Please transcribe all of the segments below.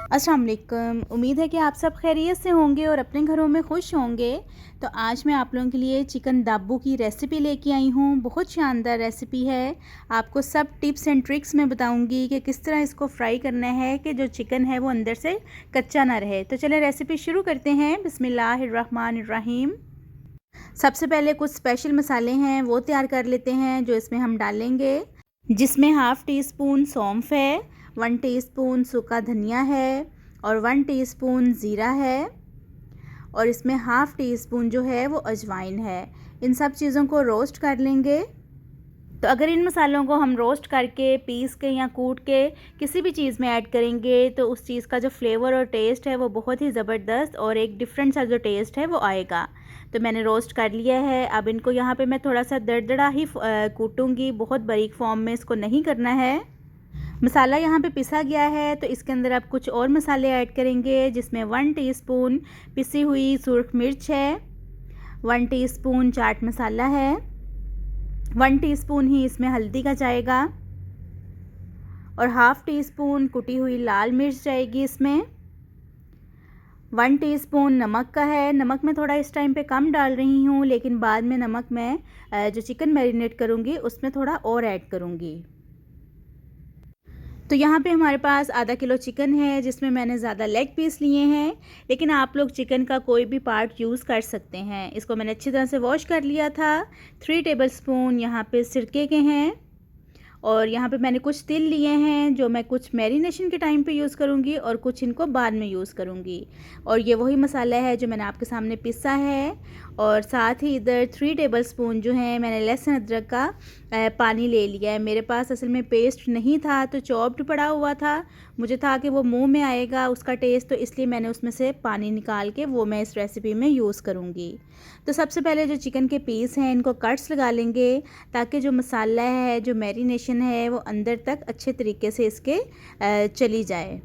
अस्सलाम वालेकुम। उम्मीद है कि आप सब खैरियत से होंगे और अपने घरों में खुश होंगे। तो आज मैं आप लोगों के लिए चिकन दाब्बू की रेसिपी लेके आई हूँ। बहुत शानदार रेसिपी है। आपको सब टिप्स एंड ट्रिक्स मैं बताऊँगी कि किस तरह इसको फ्राई करना है कि जो चिकन है वो अंदर से कच्चा ना रहे। तो चलें रेसिपी शुरू करते हैं। बिस्मिल्लाहिर्रहमानिर्रहीम। सबसे पहले कुछ स्पेशल मसाले हैं वो तैयार कर लेते हैं जो इसमें हम डालेंगे, जिसमें हाफ़ टी स्पून सौंफ है, 1 टीस्पून सूखा धनिया है और 1 टीस्पून ज़ीरा है और इसमें हाफ़ टी स्पून जो है वो अजवाइन है। इन सब चीज़ों को रोस्ट कर लेंगे। तो अगर इन मसालों को हम रोस्ट करके पीस के या कूट के किसी भी चीज़ में ऐड करेंगे तो उस चीज़ का जो फ्लेवर और टेस्ट है वो बहुत ही ज़बरदस्त और एक डिफरेंट सा जो टेस्ट है वो आएगा। तो मैंने रोस्ट कर लिया है। अब इनको यहाँ पे मैं थोड़ा सा दरदरा ही कूटूँगी, बहुत बारीक फॉर्म में इसको नहीं करना है। मसाला यहाँ पे पिसा गया है तो इसके अंदर अब कुछ और मसाले ऐड करेंगे, जिसमें 1 टीस्पून पिसी हुई सुरख मिर्च है, 1 टीस्पून चाट मसाला है, 1 टीस्पून ही इसमें हल्दी का जाएगा और हाफ़ टी स्पून कुटी हुई लाल मिर्च जाएगी इसमें। 1 टीस्पून नमक का है। नमक मैं थोड़ा इस टाइम पे कम डाल रही हूँ, लेकिन बाद में नमक मैं जो चिकन मैरिनेट करूँगी उसमें थोड़ा और ऐड करूँगी। तो यहाँ पे हमारे पास आधा किलो चिकन है, जिसमें मैंने ज़्यादा लेग पीस लिए हैं, लेकिन आप लोग चिकन का कोई भी पार्ट यूज़ कर सकते हैं। इसको मैंने अच्छी तरह से वॉश कर लिया था। 3 टेबलस्पून यहाँ पे सिरके के हैं और यहाँ पे मैंने कुछ तिल लिए हैं जो मैं कुछ मैरिनेशन के टाइम पे यूज़ करूँगी और कुछ इनको बाद में यूज़ करूँगी। और ये वही मसाला है जो मैंने आपके सामने पिसा है। और साथ ही इधर 3 टेबलस्पून जो है मैंने लहसुन अदरक का पानी ले लिया है। मेरे पास असल में पेस्ट नहीं था तो चॉप्ड पड़ा हुआ था। मुझे था कि वो मुंह में आएगा उसका टेस्ट, तो इसलिए मैंने उसमें से पानी निकाल के वो मैं इस रेसिपी में यूज़ करूँगी। तो सबसे पहले जो चिकन के पीस हैं इनको कट्स लगा लेंगे, ताकि जो मसाला है, जो मैरिनेशन है, वो अंदर तक अच्छे तरीके से इसके चली जाए।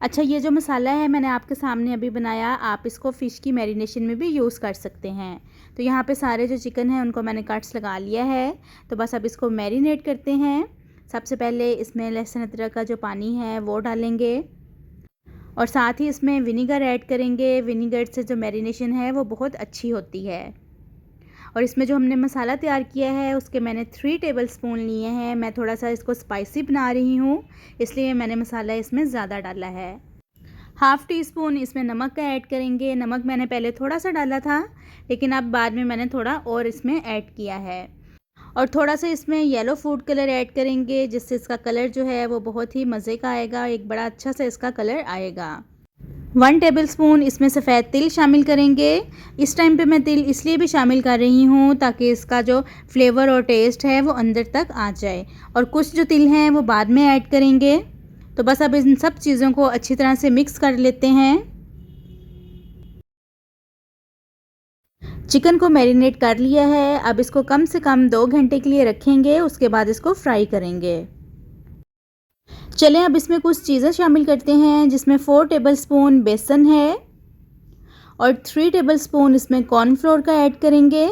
अच्छा, ये जो मसाला है मैंने आपके सामने अभी बनाया, आप इसको फ़िश की मैरिनेशन में भी यूज़ कर सकते हैं। तो यहाँ पे सारे जो चिकन हैं उनको मैंने कट्स लगा लिया है। तो बस अब इसको मैरिनेट करते हैं। सबसे पहले इसमें लहसुन अदरक का जो पानी है वो डालेंगे और साथ ही इसमें विनीगर ऐड करेंगे। विनीगर से जो मैरिनेशन है वो बहुत अच्छी होती है। और इसमें जो हमने मसाला तैयार किया है उसके मैंने 3 टेबलस्पून लिए हैं। मैं थोड़ा सा इसको स्पाइसी बना रही हूँ, इसलिए मैंने मसाला इसमें ज़्यादा डाला है। हाफ़ टी स्पून इसमें नमक का ऐड करेंगे। नमक मैंने पहले थोड़ा सा डाला था, लेकिन अब बाद में मैंने थोड़ा और इसमें ऐड किया है। और थोड़ा सा इसमें येलो फूड कलर ऐड करेंगे, जिससे इसका कलर जो है वो बहुत ही मज़े का आएगा, एक बड़ा अच्छा सा इसका कलर आएगा। 1 टेबलस्पून इसमें सफ़ेद तिल शामिल करेंगे। इस टाइम पे मैं तिल इसलिए भी शामिल कर रही हूँ ताकि इसका जो फ्लेवर और टेस्ट है वो अंदर तक आ जाए। और कुछ जो तिल हैं वो बाद में ऐड करेंगे। तो बस अब इन सब चीज़ों को अच्छी तरह से मिक्स कर लेते हैं। चिकन को मैरिनेट कर लिया है। अब इसको कम से कम 2 घंटे के लिए रखेंगे, उसके बाद इसको फ्राई करेंगे। चलें अब इसमें कुछ चीज़ें शामिल करते हैं, जिसमें 4 टेबलस्पून बेसन है और 3 टेबलस्पून इसमें कॉर्नफ्लोर का ऐड करेंगे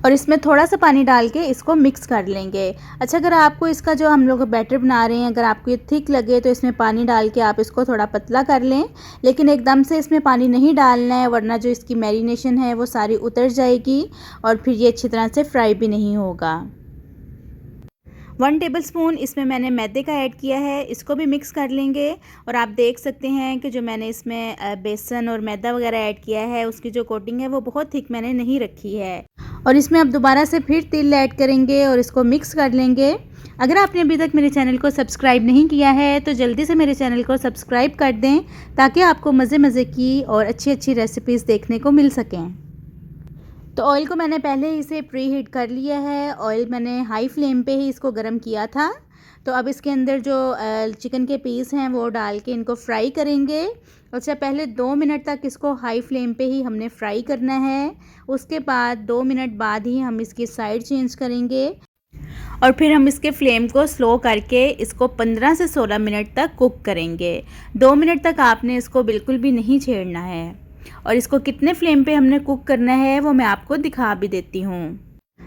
और इसमें थोड़ा सा पानी डाल के इसको मिक्स कर लेंगे। अच्छा, अगर आपको इसका जो हम लोग बैटर बना रहे हैं, अगर आपको ये थिक लगे तो इसमें पानी डाल के आप इसको थोड़ा पतला कर लें, लेकिन एकदम से इसमें पानी नहीं डालना है, वरना जो इसकी मैरिनेशन है वो सारी उतर जाएगी और फिर ये अच्छी तरह से फ्राई भी नहीं होगा। 1 टेबलस्पून इसमें मैंने मैदे का ऐड किया है, इसको भी मिक्स कर लेंगे। और आप देख सकते हैं कि जो मैंने इसमें बेसन और मैदा वगैरह ऐड किया है उसकी जो कोटिंग है वो बहुत थिक मैंने नहीं रखी है। और इसमें अब दोबारा से फिर तिल ऐड करेंगे और इसको मिक्स कर लेंगे। अगर आपने अभी तक मेरे चैनल को सब्सक्राइब नहीं किया है तो जल्दी से मेरे चैनल को सब्सक्राइब कर दें, ताकि आपको मज़े की और अच्छी अच्छी रेसिपीज़ देखने को मिल सकें। तो ऑयल को मैंने पहले ही से प्री हीट कर लिया है। ऑयल मैंने हाई फ्लेम पे ही इसको गर्म किया था। तो अब इसके अंदर जो चिकन के पीस हैं वो डाल के इनको फ्राई करेंगे। अच्छा, पहले 2 मिनट तक इसको हाई फ्लेम पे ही हमने फ्राई करना है। उसके बाद 2 मिनट बाद ही हम इसकी साइड चेंज करेंगे और फिर हम इसके फ्लेम को स्लो करके इसको 15 से 16 मिनट तक कुक करेंगे। 2 मिनट तक आपने इसको बिल्कुल भी नहीं छेड़ना है। और इसको कितने फ्लेम पे हमने कुक करना है वो मैं आपको दिखा भी देती हूँ।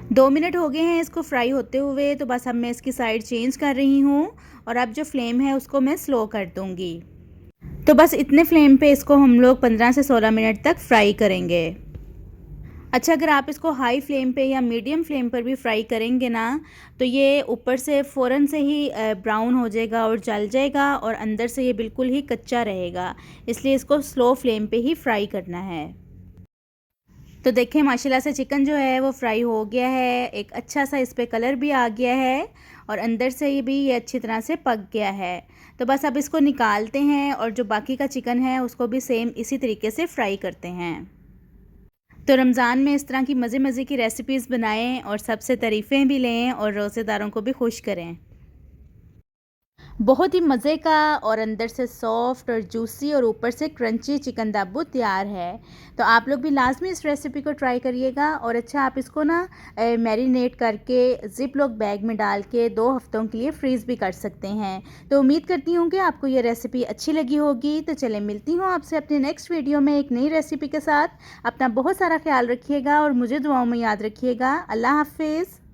2 मिनट हो गए हैं इसको फ्राई होते हुए, तो बस अब मैं इसकी साइड चेंज कर रही हूँ और अब जो फ्लेम है उसको मैं स्लो कर दूँगी। तो बस इतने फ्लेम पे इसको हम लोग 15 से 16 मिनट तक फ्राई करेंगे। अच्छा, अगर आप इसको हाई फ्लेम पे या मीडियम फ्लेम पर भी फ्राई करेंगे ना, तो ये ऊपर से फ़ौरन से ही ब्राउन हो जाएगा और जल जाएगा और अंदर से ये बिल्कुल ही कच्चा रहेगा। इसलिए इसको स्लो फ्लेम पे ही फ्राई करना है। तो देखें माशाल्लाह से चिकन जो है वो फ्राई हो गया है, एक अच्छा सा इस पे कलर भी आ गया है और अंदर से ये भी ये अच्छी तरह से पक गया है। तो बस अब इसको निकालते हैं और जो बाकी का चिकन है उसको भी सेम इसी तरीके से फ्राई करते हैं। तो रमज़ान में इस तरह की मज़े मज़े की रेसिपीज़ बनाएं और सबसे तारीफ़ें भी लें और रोज़ेदारों को भी खुश करें। बहुत ही मज़े का और अंदर से सॉफ्ट और जूसी और ऊपर से क्रंची चिकन दाबू तैयार है। तो आप लोग भी लाजमी इस रेसिपी को ट्राई करिएगा और अच्छा आप इसको ना मैरिनेट करके ज़िप लॉक बैग में डाल के 2 हफ़्तों के लिए फ्रीज़ भी कर सकते हैं। तो उम्मीद करती हूँ कि आपको ये रेसिपी अच्छी लगी होगी। तो चलें मिलती हूँ आपसे अपने नेक्स्ट वीडियो में एक नई रेसिपी के साथ। अपना बहुत सारा ख्याल रखिएगा और मुझे दुआओं में याद रखिएगा। अल्लाह हाफ़िज़।